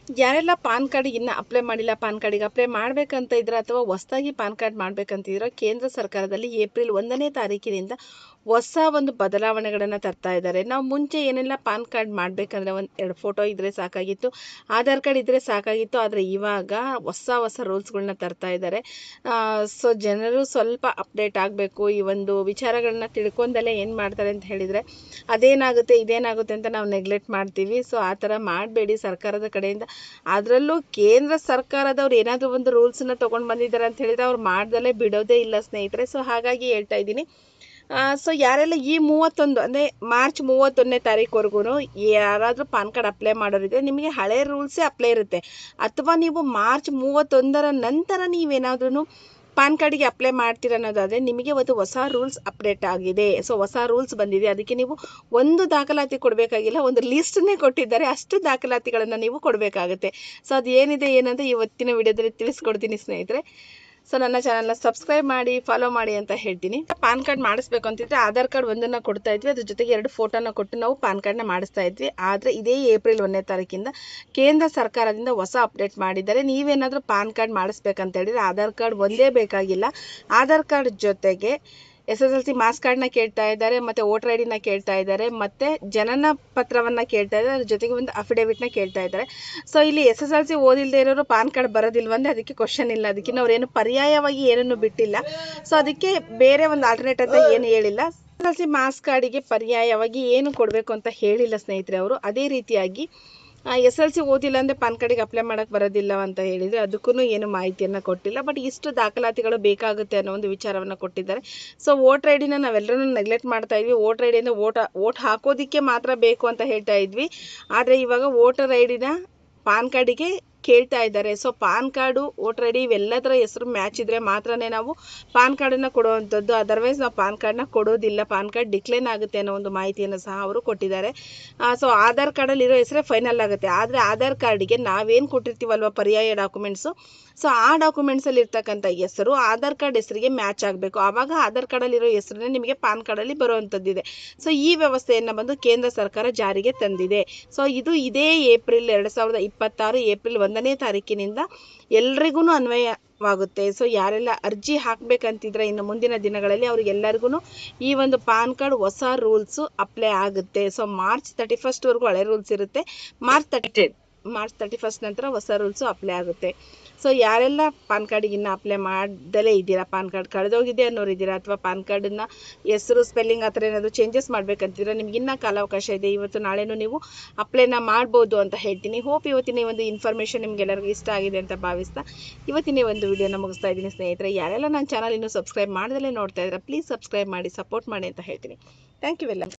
ಯಾರೆಲ್ಲ ಪಾನ್ ಕಾರ್ಡಿಗೆ ಇನ್ನೂ ಅಪ್ಲೈ ಮಾಡಿಲ್ಲ, ಪಾನ್ ಕಾರ್ಡಿಗೆ ಅಪ್ಲೈ ಮಾಡಬೇಕಂತ ಇದ್ರೆ ಅಥವಾ ಹೊಸದಾಗಿ ಪಾನ್ ಕಾರ್ಡ್ ಮಾಡಬೇಕಂತಿದ್ರೆ ಕೇಂದ್ರ ಸರ್ಕಾರದಲ್ಲಿ ಏಪ್ರಿಲ್ 1ನೇ ತಾರೀಕಿನಿಂದ ಹೊಸ ಒಂದು ಬದಲಾವಣೆಗಳನ್ನು ತರ್ತಾ ಇದ್ದಾರೆ. ನಾವು ಮುಂಚೆ ಏನೆಲ್ಲ ಪಾನ್ ಕಾರ್ಡ್ ಮಾಡಬೇಕಂದ್ರೆ 1-2 ಫೋಟೋ ಇದ್ದರೆ ಸಾಕಾಗಿತ್ತು, ಆಧಾರ್ ಕಾರ್ಡ್ ಇದ್ದರೆ ಸಾಕಾಗಿತ್ತು. ಆದರೆ ಇವಾಗ ಹೊಸ ರೂಲ್ಸ್ಗಳನ್ನ ತರ್ತಾ ಇದ್ದಾರೆ. ಸೊ ಜನರು ಸ್ವಲ್ಪ ಅಪ್ಡೇಟ್ ಆಗಬೇಕು. ಈ ಒಂದು ವಿಚಾರಗಳನ್ನ ತಿಳ್ಕೊಂಡಲ್ಲೇ ಏನು ಮಾಡ್ತಾರೆ ಅಂತ ಹೇಳಿದರೆ ಅದೇನಾಗುತ್ತೆ ಇದೇನಾಗುತ್ತೆ ಅಂತ ನಾವು ನೆಗ್ಲೆಕ್ಟ್ ಮಾಡ್ತೀವಿ. ಸೊ ಆ ಥರ ಮಾಡಬೇಡಿ ಸರ್ಕಾರದ ಕಡೆಯಿಂದ. ಅದರಲ್ಲೂ ಕೇಂದ್ರ ಸರ್ಕಾರದವ್ರು ಏನಾದರೂ ಒಂದು ರೂಲ್ಸನ್ನ ತೊಗೊಂಡು ಬಂದಿದ್ದಾರೆ ಅಂತ ಹೇಳಿದರೆ ಅವ್ರು ಮಾಡ್ದಲ್ಲೇ ಬಿಡೋದೇ ಇಲ್ಲ ಸ್ನೇಹಿತರೆ. ಸೊ ಹಾಗಾಗಿ ಹೇಳ್ತಾ ಇದ್ದೀನಿ. ಸೊ ಯಾರೆಲ್ಲ ಈ 31 ಅಂದರೆ ಮಾರ್ಚ್ 31ನೇ ತಾರೀಕುವರೆಗೂ ಯಾರಾದರೂ ಪಾನ್ ಕಾರ್ಡ್ ಅಪ್ಲೈ ಮಾಡೋರಿದ್ರೆ ನಿಮಗೆ ಹಳೆ ರೂಲ್ಸೇ ಅಪ್ಲೈ ಇರುತ್ತೆ. ಅಥವಾ ನೀವು ಮಾರ್ಚ್ 31ರ ನಂತರ ನೀವೇನಾದ್ರೂ ಪಾನ್ ಕಾರ್ಡಿಗೆ ಅಪ್ಲೈ ಮಾಡ್ತೀರ ಅನ್ನೋದಾದರೆ ನಿಮಗೆ ಒಂದು ಹೊಸ ರೂಲ್ಸ್ ಅಪ್ಡೇಟ್ ಆಗಿದೆ. ಸೊ ಹೊಸ ರೂಲ್ಸ್ ಬಂದಿದೆ. ಅದಕ್ಕೆ ನೀವು ಒಂದು ದಾಖಲಾತಿ ಕೊಡಬೇಕಾಗಿಲ್ಲ, ಒಂದು ಲಿಸ್ಟನ್ನೇ ಕೊಟ್ಟಿದ್ದಾರೆ. ಅಷ್ಟು ದಾಖಲಾತಿಗಳನ್ನು ನೀವು ಕೊಡಬೇಕಾಗುತ್ತೆ. ಸೊ ಅದು ಏನಿದೆ ಏನಂತ ಇವತ್ತಿನ ವಿಡಿಯೋದಲ್ಲಿ ತಿಳಿಸ್ಕೊಡ್ತೀನಿ ಸ್ನೇಹಿತರೆ. ಸೊ ನನ್ನ ಚಾನಲ್ನ ಸಬ್ಸ್ಕ್ರೈಬ್ ಮಾಡಿ, ಫಾಲೋ ಮಾಡಿ ಅಂತ ಹೇಳ್ತೀನಿ. ಪಾನ್ ಕಾರ್ಡ್ ಮಾಡಿಸ್ಬೇಕು ಅಂತಿದ್ರೆ ಆಧಾರ್ ಕಾರ್ಡ್ ಒಂದನ್ನು ಕೊಡ್ತಾ ಇದ್ವಿ, ಅದ್ರ ಜೊತೆಗೆ 2 ಫೋಟೋನ ಕೊಟ್ಟು ನಾವು ಪಾನ್ ಕಾರ್ಡ್ನ ಮಾಡಿಸ್ತಾ ಇದ್ವಿ. ಆದರೆ ಇದೇ ಏಪ್ರಿಲ್ 1ನೇ ತಾರೀಕಿಂದ ಕೇಂದ್ರ ಸರ್ಕಾರದಿಂದ ಹೊಸ ಅಪ್ಡೇಟ್ ಮಾಡಿದ್ದಾರೆ. ನೀವೇನಾದರೂ ಪಾನ್ ಕಾರ್ಡ್ ಮಾಡಿಸ್ಬೇಕಂತ ಹೇಳಿದರೆ ಆಧಾರ್ ಕಾರ್ಡ್ ಒಂದೇ ಬೇಕಾಗಿಲ್ಲ, ಆಧಾರ್ ಕಾರ್ಡ್ ಜೊತೆಗೆ SSLC ಮಾರ್ಕ್ಸ್ ಕಾರ್ಡ್ನ ಕೇಳ್ತಾ ಇದ್ದಾರೆ, ಮತ್ತು ವೋಟರ್ ID ಕೇಳ್ತಾ ಇದ್ದಾರೆ, ಮತ್ತು ಜನನ ಪತ್ರವನ್ನು ಕೇಳ್ತಾ ಇದ್ದಾರೆ, ಅದ್ರ ಜೊತೆಗೆ ಒಂದು ಅಫಿಡೇವಿಟ್ನ ಕೇಳ್ತಾ ಇದ್ದಾರೆ. ಸೊ ಇಲ್ಲಿ SSLC ಓದಿಲ್ಲದೆ ಇರೋರು ಪಾನ್ ಕಾರ್ಡ್ ಬರೋದಿಲ್ವಂದರೆ ಅದಕ್ಕೆ ಕ್ವಶನ್ ಇಲ್ಲ. ಅದಕ್ಕೆ ಅವ್ರೇನು ಪರ್ಯಾಯವಾಗಿ ಏನನ್ನು ಬಿಟ್ಟಿಲ್ಲ. ಸೊ ಅದಕ್ಕೆ ಬೇರೆ ಒಂದು ಆಲ್ಟರ್ನೇಟ್ ಅಂತ ಏನು ಹೇಳಿಲ್ಲ. SSLC ಮಾರ್ಕ್ಸ್ ಕಾರ್ಡಿಗೆ ಪರ್ಯಾಯವಾಗಿ ಏನು ಕೊಡಬೇಕು ಅಂತ ಹೇಳಿಲ್ಲ ಸ್ನೇಹಿತರೆ ಅವರು. ಅದೇ ರೀತಿಯಾಗಿ SSLC ಓದಿಲ್ಲ ಅಂದರೆ ಪಾನ್ ಕಾರ್ಡಿಗೆ ಅಪ್ಲೈ ಮಾಡೋಕ್ಕೆ ಬರೋದಿಲ್ಲ ಅಂತ ಹೇಳಿದರೆ ಅದಕ್ಕೂ ಏನು ಮಾಹಿತಿಯನ್ನು ಕೊಟ್ಟಿಲ್ಲ. ಬಟ್ ಇಷ್ಟು ದಾಖಲಾತಿಗಳು ಬೇಕಾಗುತ್ತೆ ಅನ್ನೋ ಒಂದು ವಿಚಾರವನ್ನು ಕೊಟ್ಟಿದ್ದಾರೆ. ಸೊ ವೋಟರ್ ID ನಾವೆಲ್ಲರೂ ನೆಗ್ಲೆಕ್ಟ್ ಮಾಡ್ತಾ ಇದ್ವಿ. ವೋಟರ್ ID ವೋಟ್ ಹಾಕೋದಕ್ಕೆ ಮಾತ್ರ ಬೇಕು ಅಂತ ಹೇಳ್ತಾ ಇದ್ವಿ. ಆದರೆ ಇವಾಗ ವೋಟರ್ ID ಪಾನ್ ಕಾರ್ಡಿಗೆ ಕೇಳ್ತಾ ಇದ್ದಾರೆ. So PAN card, voter ID ಇವೆಲ್ಲದರ ಹೆಸರು ಮ್ಯಾಚ್ ಇದ್ದರೆ ಮಾತ್ರನೇ ನಾವು ಪಾನ್ ಕಾರ್ಡನ್ನು ಕೊಡುವಂಥದ್ದು. ಅದರ್ವೈಸ್ ನಾವು ಪಾನ್ ಕಾರ್ಡ್ನ ಕೊಡೋದಿಲ್ಲ. ಪಾನ್ ಕಾರ್ಡ್ ಡಿಕ್ಲೈನ್ ಆಗುತ್ತೆ ಅನ್ನೋ ಒಂದು ಮಾಹಿತಿಯನ್ನು ಸಹ ಅವರು ಕೊಟ್ಟಿದ್ದಾರೆ. ಸೊ ಆಧಾರ್ ಕಾರ್ಡಲ್ಲಿರೋ ಹೆಸರೇ ಫೈನಲ್ ಆಗುತ್ತೆ. ಆದರೆ ಆಧಾರ್ ಕಾರ್ಡಿಗೆ ನಾವೇನು ಕೊಟ್ಟಿರ್ತೀವಲ್ವ ಪರ್ಯಾಯ ಡಾಕ್ಯುಮೆಂಟ್ಸು, ಸೊ ಆ ಡಾಕ್ಯುಮೆಂಟ್ಸಲ್ಲಿ ಇರ್ತಕ್ಕಂಥ ಹೆಸರು ಆಧಾರ್ ಕಾರ್ಡ್ ಹೆಸರಿಗೆ ಮ್ಯಾಚ್ ಆಗಬೇಕು. ಆವಾಗ ಆಧಾರ್ ಕಾರ್ಡಲ್ಲಿರೋ ಹೆಸರನ್ನೇ ನಿಮಗೆ ಪಾನ್ ಕಾರ್ಡಲ್ಲಿ ಬರುವಂಥದ್ದಿದೆ. ಸೊ ಈ ವ್ಯವಸ್ಥೆಯನ್ನು ಬಂದು ಕೇಂದ್ರ ಸರ್ಕಾರ ಜಾರಿಗೆ ತಂದಿದೆ. ಸೊ ಇದು ಇದೇ ಏಪ್ರಿಲ್ 2026 ಏಪ್ರಿಲ್ 1ನೇ ತಾರೀಕಿನಿಂದ ಎಲ್ರಿಗೂ ಅನ್ವಯವಾಗುತ್ತೆ. ಸೊ ಯಾರೆಲ್ಲ ಅರ್ಜಿ ಹಾಕಬೇಕಂತಿದ್ರೆ ಇನ್ನು ಮುಂದಿನ ದಿನಗಳಲ್ಲಿ ಅವ್ರಿಗೆಲ್ಲರಿಗೂ ಈ ಒಂದು ಪಾನ್ ಕಾರ್ಡ್ ಹೊಸ ರೂಲ್ಸು ಅಪ್ಲೈ ಆಗುತ್ತೆ. ಸೊ ಮಾರ್ಚ್ 31ವರೆಗೂ ಹಳೆ ರೂಲ್ಸ್ ಇರುತ್ತೆ. ಮಾರ್ಚ್ 31 ನಂತರ ಹೊಸ ರೂಲ್ಸು ಅಪ್ಲೈ ಆಗುತ್ತೆ. ಸೊ ಯಾರೆಲ್ಲ ಪಾನ್ ಕಾರ್ಡಿಗೆ ಇನ್ನೂ ಅಪ್ಲೈ ಮಾಡದಲೇ ಇದ್ದೀರಾ, ಪಾನ್ ಕಾರ್ಡ್ ಕಳೆದೋಗಿದೆ ಅನ್ನೋರು ಇದ್ದೀರಾ, ಅಥವಾ ಪಾನ್ ಕಾರ್ಡನ್ನು ಹೆಸರು ಸ್ಪೆಲ್ಲಿಂಗ್ ಆ ಥರ ಏನಾದರೂ ಚೇಂಜಸ್ ಮಾಡಬೇಕಂತಿದ್ರೆ ನಿಮ್ಗೆ ಇನ್ನೂ ಕಾಲಾವಕಾಶ ಇದೆ. ಇವತ್ತು ನಾಳೆನೂ ನೀವು ಅಪ್ಲೈನ ಮಾಡ್ಬೋದು ಅಂತ ಹೇಳ್ತೀನಿ. ಹೋಪ್ ಇವತ್ತಿನ ಒಂದು ಇನ್ಫಾರ್ಮೇಷನ್ ನಿಮಗೆಲ್ಲರಿಗೂ ಇಷ್ಟ ಆಗಿದೆ ಅಂತ ಭಾವಿಸ್ತಾ ಇವತ್ತಿನ ಒಂದು ವಿಡಿಯೋನ ಮುಗಿಸ್ತಾ ಇದ್ದೀನಿ ಸ್ನೇಹಿತರೆ. ಯಾರೆಲ್ಲ ನನ್ನ ಚಾನಲ್ ಇನ್ನೂ ಸಬ್ಸ್ಕ್ರೈಬ್ ಮಾಡ್ದಲೇ ನೋಡ್ತಾ ಇದ್ದೀರಾ ಪ್ಲೀಸ್ ಸಬ್ಸ್ಕ್ರೈಬ್ ಮಾಡಿ, ಸಪೋರ್ಟ್ ಮಾಡಿ ಅಂತ ಹೇಳ್ತೀನಿ. ಥ್ಯಾಂಕ್ ಯು ಎಲ್ಲ.